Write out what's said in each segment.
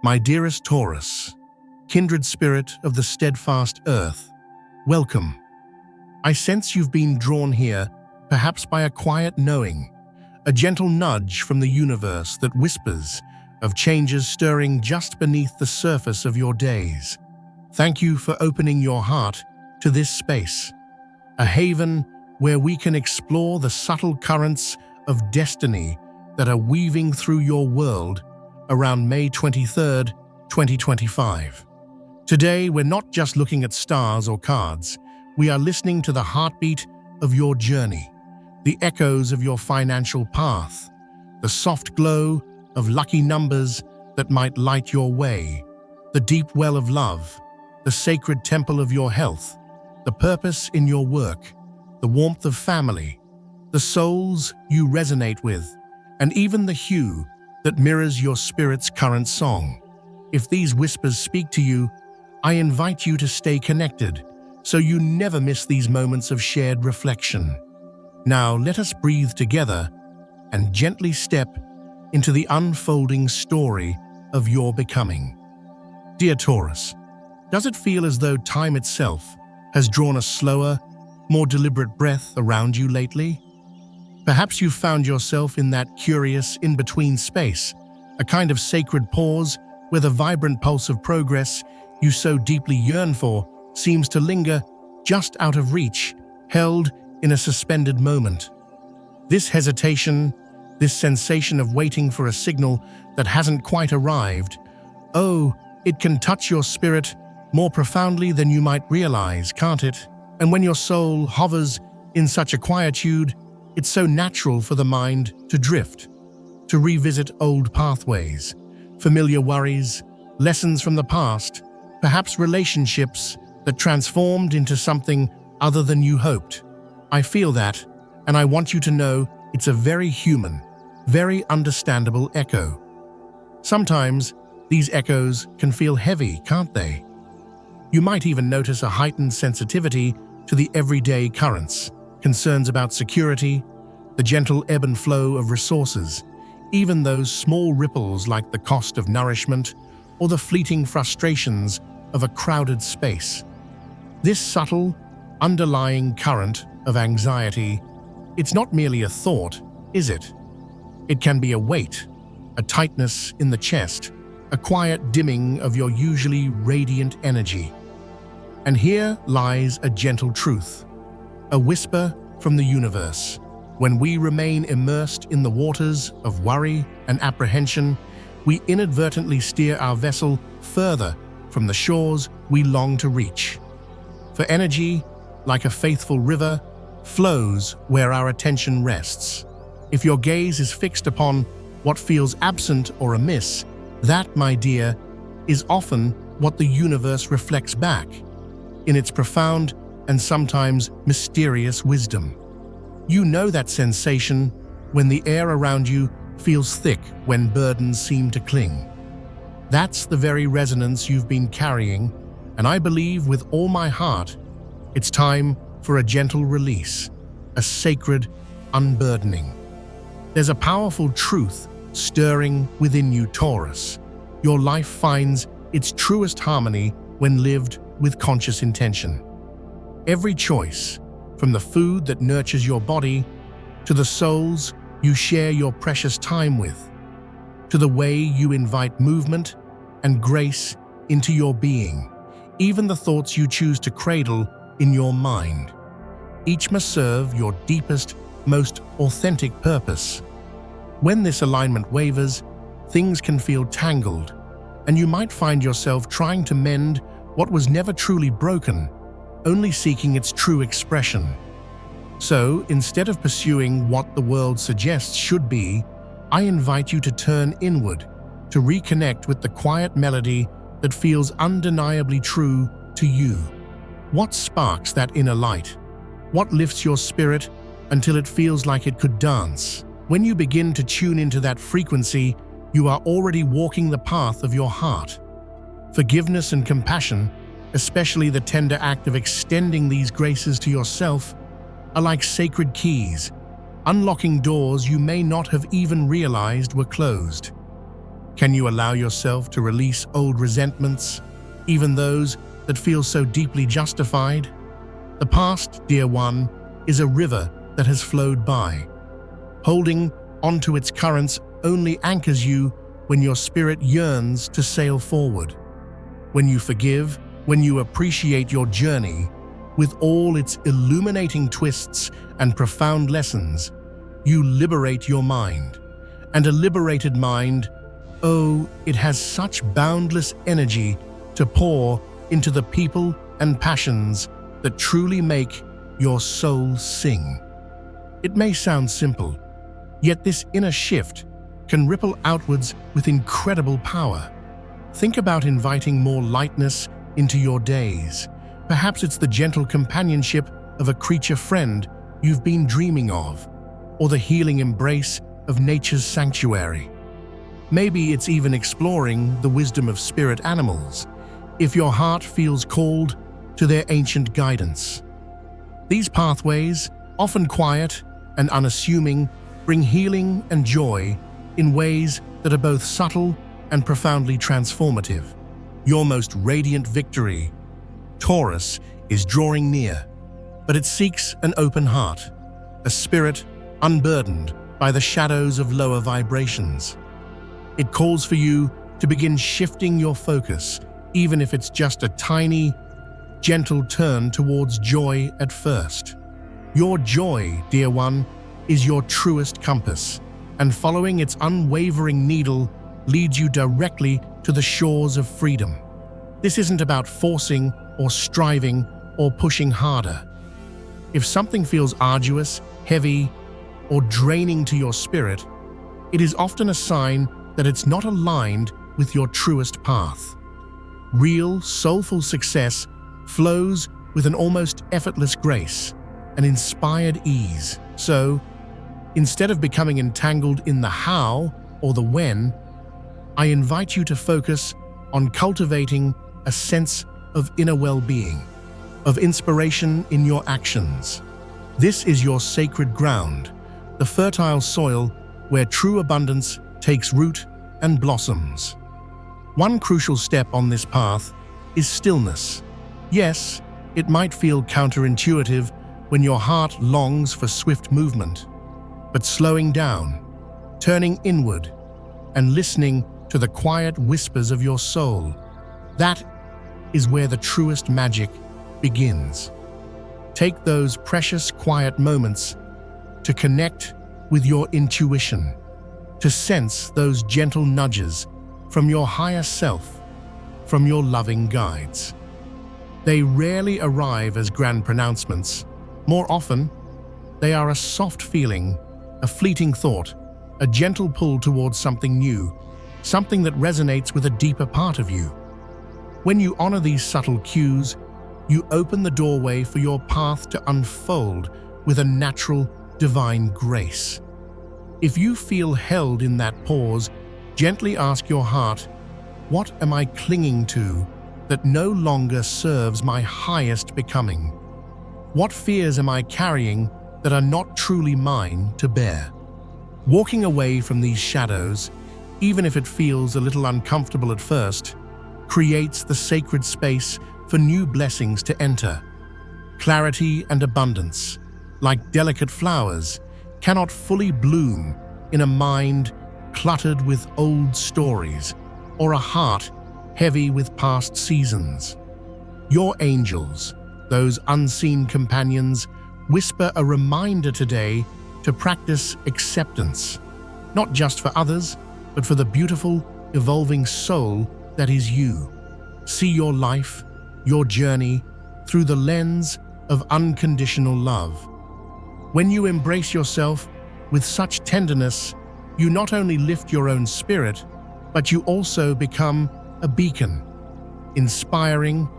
My dearest Taurus, kindred spirit of the steadfast earth, welcome. I sense you've been drawn here, perhaps by a quiet knowing, a gentle nudge from the universe that whispers of changes stirring just beneath the surface of your days. Thank you for opening your heart to this space, a haven where we can explore the subtle currents of destiny that are weaving through your world around May 23rd, 2025. Today, we're not just looking at stars or cards, we are listening to the heartbeat of your journey, the echoes of your financial path, the soft glow of lucky numbers that might light your way, the deep well of love, the sacred temple of your health, the purpose in your work, the warmth of family, the souls you resonate with, and even the hue that mirrors your spirit's current song. If these whispers speak to you, I invite you to stay connected so you never miss these moments of shared reflection. Now let us breathe together and gently step into the unfolding story of your becoming. Dear Taurus, does it feel as though time itself has drawn a slower, more deliberate breath around you lately? Perhaps you've found yourself in that curious in-between space, a kind of sacred pause where the vibrant pulse of progress you so deeply yearn for seems to linger just out of reach, held in a suspended moment. This hesitation, this sensation of waiting for a signal that hasn't quite arrived, it can touch your spirit more profoundly than you might realize, can't it? And when your soul hovers in such a quietude, it's so natural for the mind to drift, to revisit old pathways, familiar worries, lessons from the past, perhaps relationships that transformed into something other than you hoped. I feel that, and I want you to know it's a very human, very understandable echo. Sometimes these echoes can feel heavy, can't they? You might even notice a heightened sensitivity to the everyday currents, concerns about security, the gentle ebb and flow of resources, even those small ripples like the cost of nourishment or the fleeting frustrations of a crowded space. This subtle, underlying current of anxiety, it's not merely a thought, is it? It can be a weight, a tightness in the chest, a quiet dimming of your usually radiant energy. And here lies a gentle truth, a whisper from the universe. When we remain immersed in the waters of worry and apprehension, we inadvertently steer our vessel further from the shores we long to reach. For energy, like a faithful river, flows where our attention rests. If your gaze is fixed upon what feels absent or amiss, that, my dear, is often what the universe reflects back, in its profound and sometimes mysterious wisdom. You know that sensation when the air around you feels thick when burdens seem to cling. That's the very resonance you've been carrying, and I believe with all my heart, it's time for a gentle release, a sacred unburdening. There's a powerful truth stirring within you, Taurus. Your life finds its truest harmony when lived with conscious intention. Every choice, from the food that nurtures your body, to the souls you share your precious time with, to the way you invite movement and grace into your being, even the thoughts you choose to cradle in your mind. Each must serve your deepest, most authentic purpose. When this alignment wavers, things can feel tangled, and you might find yourself trying to mend what was never truly broken, only seeking its true expression. So, instead of pursuing what the world suggests should be, I invite you to turn inward, to reconnect with the quiet melody that feels undeniably true to you. What sparks that inner light? What lifts your spirit until it feels like it could dance? When you begin to tune into that frequency, you are already walking the path of your heart. Forgiveness and compassion, especially the tender act of extending these graces to yourself, are like sacred keys, unlocking doors you may not have even realized were closed. Can you allow yourself to release old resentments, even those that feel so deeply justified? The past, dear one, is a river that has flowed by. Holding onto its currents only anchors you when your spirit yearns to sail forward. When you forgive, when you appreciate your journey, with all its illuminating twists and profound lessons, you liberate your mind. And a liberated mind, oh, it has such boundless energy to pour into the people and passions that truly make your soul sing. It may sound simple, yet this inner shift can ripple outwards with incredible power. Think about inviting more lightness into your days. Perhaps it's the gentle companionship of a creature friend you've been dreaming of, or the healing embrace of nature's sanctuary. Maybe it's even exploring the wisdom of spirit animals, if your heart feels called to their ancient guidance. These pathways, often quiet and unassuming, bring healing and joy in ways that are both subtle and profoundly transformative. Your most radiant victory, Taurus, is drawing near, but it seeks an open heart, a spirit unburdened by the shadows of lower vibrations. It calls for you to begin shifting your focus, even if it's just a tiny, gentle turn towards joy at first. Your joy, dear one, is your truest compass, and following its unwavering needle leads you directly to the shores of freedom. This isn't about forcing or striving or pushing harder. If something feels arduous, heavy, or draining to your spirit, it is often a sign that it's not aligned with your truest path. Real, soulful success flows with an almost effortless grace, an inspired ease. So, instead of becoming entangled in the how or the when, I invite you to focus on cultivating a sense of inner well-being, of inspiration in your actions. This is your sacred ground, the fertile soil where true abundance takes root and blossoms. One crucial step on this path is stillness. Yes, it might feel counterintuitive when your heart longs for swift movement, but slowing down, turning inward, and listening to the quiet whispers of your soul, that is where the truest magic begins. Take those precious quiet moments to connect with your intuition, to sense those gentle nudges from your higher self, from your loving guides. They rarely arrive as grand pronouncements. More often, they are a soft feeling, a fleeting thought, a gentle pull towards something new, something that resonates with a deeper part of you. When you honor these subtle cues, you open the doorway for your path to unfold with a natural, divine grace. If you feel held in that pause, gently ask your heart, what am I clinging to that no longer serves my highest becoming? What fears am I carrying that are not truly mine to bear? Walking away from these shadows, even if it feels a little uncomfortable at first, creates the sacred space for new blessings to enter. Clarity and abundance, like delicate flowers, cannot fully bloom in a mind cluttered with old stories or a heart heavy with past seasons. Your angels, those unseen companions, whisper a reminder today to practice acceptance, not just for others, but for the beautiful, evolving soul that is you. See your life, your journey, through the lens of unconditional love. When you embrace yourself with such tenderness, you not only lift your own spirit, but you also become a beacon, inspiring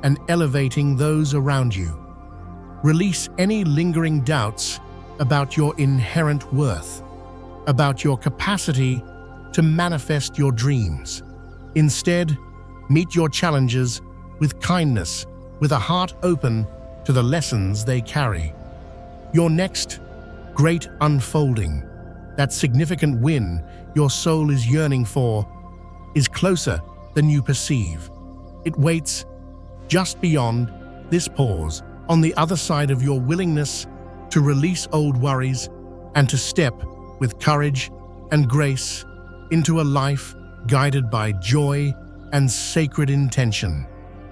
and elevating those around you. Release any lingering doubts about your inherent worth, about your capacity to manifest your dreams. Instead, meet your challenges with kindness, with a heart open to the lessons they carry. Your next great unfolding, that significant win your soul is yearning for, is closer than you perceive. It waits just beyond this pause, on the other side of your willingness to release old worries and to step with courage and grace into a life guided by joy and sacred intention.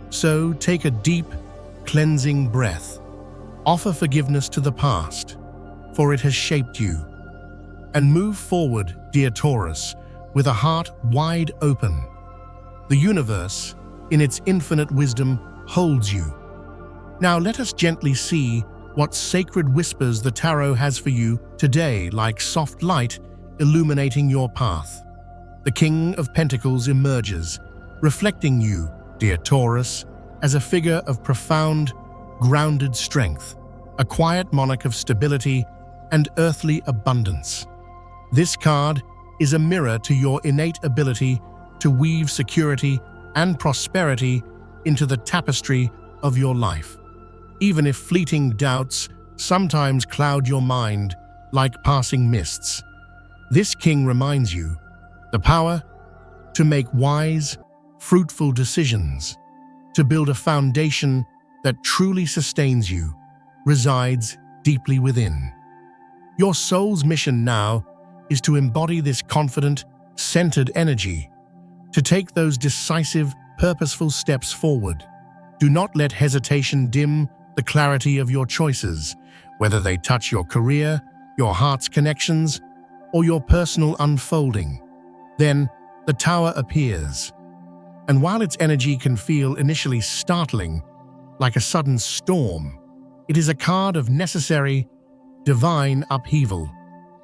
So take a deep, cleansing breath. Offer forgiveness to the past, for it has shaped you. And move forward, dear Taurus, with a heart wide open. The universe, in its infinite wisdom, holds you. Now let us gently see what sacred whispers the tarot has for you today, like soft light illuminating your path. The King of Pentacles emerges, reflecting you, dear Taurus, as a figure of profound, grounded strength, a quiet monarch of stability and earthly abundance. This card is a mirror to your innate ability to weave security and prosperity into the tapestry of your life. Even if fleeting doubts sometimes cloud your mind like passing mists, this king reminds you the power to make wise, fruitful decisions, to build a foundation that truly sustains you, resides deeply within. Your soul's mission now is to embody this confident, centered energy, to take those decisive, purposeful steps forward. Do not let hesitation dim the clarity of your choices, whether they touch your career, your heart's connections, or your personal unfolding. Then the Tower appears. And while its energy can feel initially startling, like a sudden storm, it is a card of necessary, divine upheaval,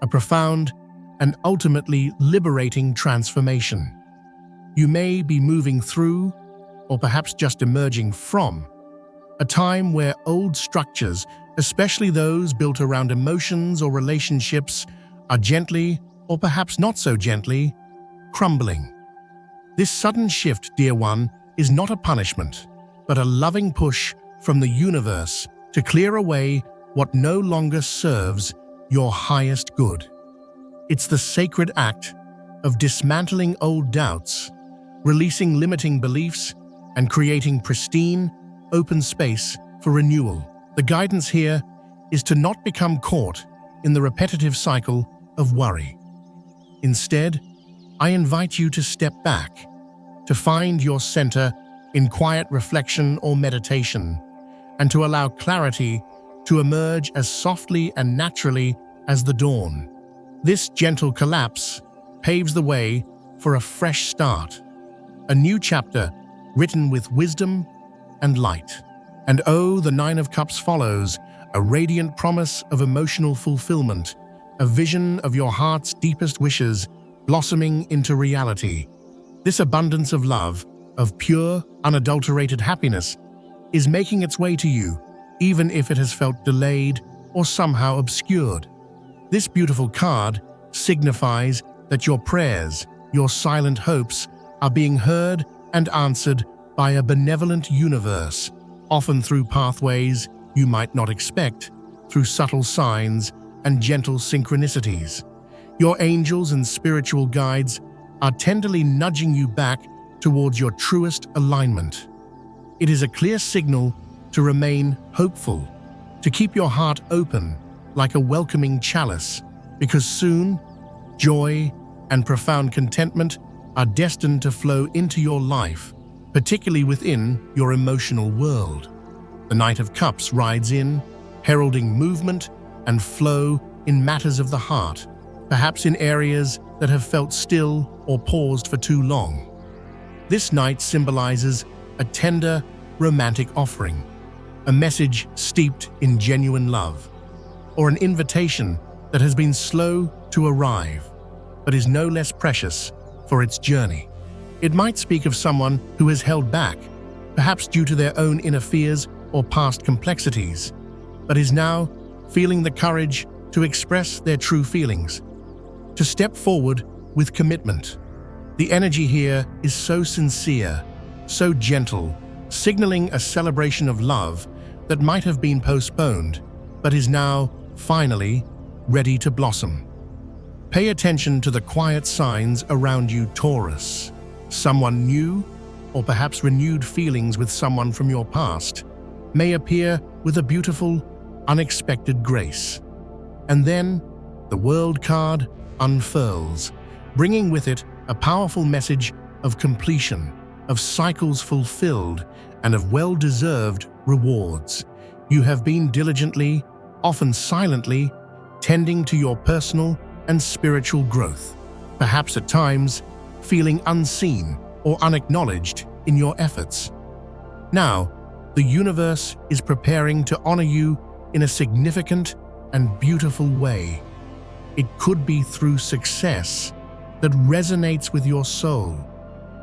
a profound and ultimately liberating transformation. You may be moving through, or perhaps just emerging from, a time where old structures, especially those built around emotions or relationships, are gently, or perhaps not so gently, crumbling. This sudden shift, dear one, is not a punishment, but a loving push from the universe to clear away what no longer serves your highest good. It's the sacred act of dismantling old doubts, releasing limiting beliefs, and creating pristine, open space for renewal. The guidance here is to not become caught in the repetitive cycle of worry. Instead, I invite you to step back, to find your center in quiet reflection or meditation, and to allow clarity to emerge as softly and naturally as the dawn. This gentle collapse paves the way for a fresh start, a new chapter written with wisdom and light. And oh, the Nine of Cups follows, a radiant promise of emotional fulfillment, a vision of your heart's deepest wishes blossoming into reality. This abundance of love, of pure, unadulterated happiness, is making its way to you, even if it has felt delayed or somehow obscured. This beautiful card signifies that your prayers, your silent hopes, are being heard and answered by a benevolent universe, often through pathways you might not expect, through subtle signs and gentle synchronicities. Your angels and spiritual guides are tenderly nudging you back towards your truest alignment. It is a clear signal to remain hopeful, to keep your heart open like a welcoming chalice, because soon, joy and profound contentment are destined to flow into your life, particularly within your emotional world. The Knight of Cups rides in, heralding movement and flow in matters of the heart, perhaps in areas that have felt still or paused for too long. This knight symbolizes a tender, romantic offering, a message steeped in genuine love, or an invitation that has been slow to arrive, but is no less precious for its journey. It might speak of someone who has held back, perhaps due to their own inner fears or past complexities, but is now feeling the courage to express their true feelings, to step forward with commitment. The energy here is so sincere, so gentle, signaling a celebration of love that might have been postponed, but is now, finally, ready to blossom. Pay attention to the quiet signs around you, Taurus. Someone new, or perhaps renewed feelings with someone from your past, may appear with a beautiful, unexpected grace. And then, the World card unfurls, bringing with it a powerful message of completion, of cycles fulfilled, and of well-deserved rewards. You have been diligently, often silently, tending to your personal and spiritual growth, perhaps at times feeling unseen or unacknowledged in your efforts. Now, the universe is preparing to honor you in a significant and beautiful way. It could be through success that resonates with your soul,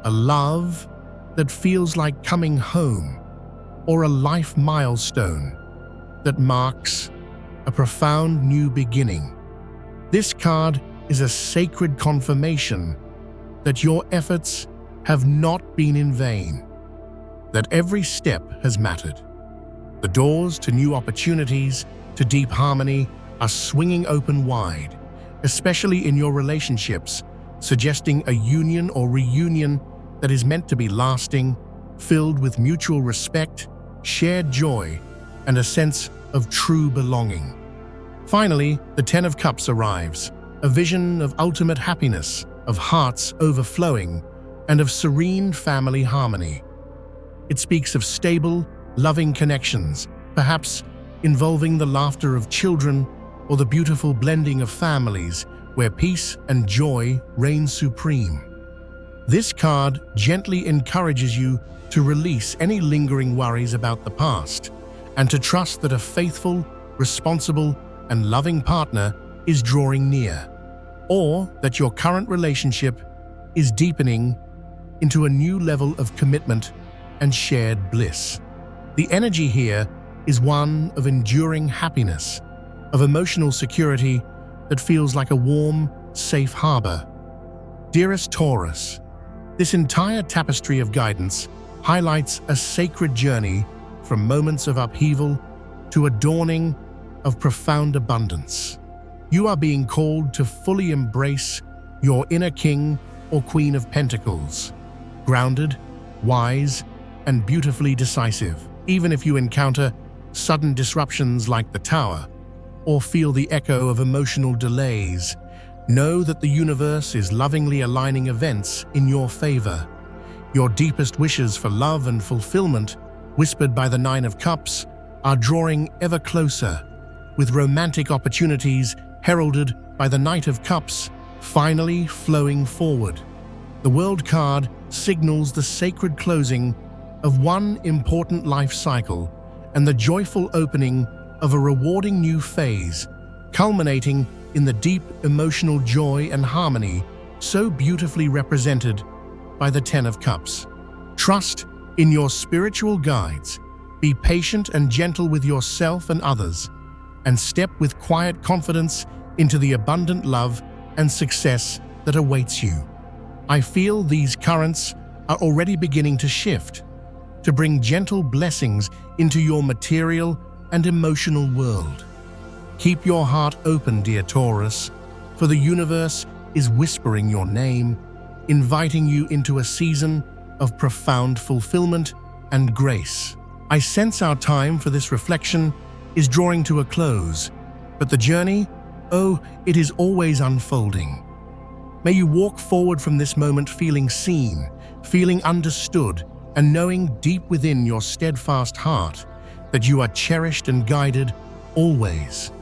a love that feels like coming home, or a life milestone that marks a profound new beginning. This card is a sacred confirmation that your efforts have not been in vain, that every step has mattered. The doors to new opportunities, to deep harmony, are swinging open wide, especially in your relationships, suggesting a union or reunion that is meant to be lasting, filled with mutual respect, shared joy, and a sense of true belonging. Finally, the Ten of Cups arrives, a vision of ultimate happiness, of hearts overflowing, and of serene family harmony. It speaks of stable, loving connections, perhaps involving the laughter of children or the beautiful blending of families where peace and joy reign supreme. This card gently encourages you to release any lingering worries about the past and to trust that a faithful, responsible, and loving partner is drawing near, or that your current relationship is deepening into a new level of commitment and shared bliss. The energy here is one of enduring happiness, of emotional security that feels like a warm, safe harbor. Dearest Taurus, this entire tapestry of guidance highlights a sacred journey from moments of upheaval to a dawning of profound abundance. You are being called to fully embrace your inner king or queen of pentacles, grounded, wise, and beautifully decisive. Even if you encounter sudden disruptions like the Tower, or feel the echo of emotional delays, know that the universe is lovingly aligning events in your favor. Your deepest wishes for love and fulfillment, whispered by the Nine of Cups, are drawing ever closer, with romantic opportunities heralded by the Knight of Cups finally flowing forward. The World card signals the sacred closing of one important life cycle and the joyful opening of a rewarding new phase, culminating in the deep emotional joy and harmony so beautifully represented by the Ten of Cups. Trust in your spiritual guides, be patient and gentle with yourself and others, and step with quiet confidence into the abundant love and success that awaits you. I feel these currents are already beginning to shift, to bring gentle blessings into your material and emotional world. Keep your heart open, dear Taurus, for the universe is whispering your name, inviting you into a season of profound fulfillment and grace. I sense our time for this reflection is drawing to a close, but the journey, it is always unfolding. May you walk forward from this moment feeling seen, feeling understood, and knowing deep within your steadfast heart that you are cherished and guided always.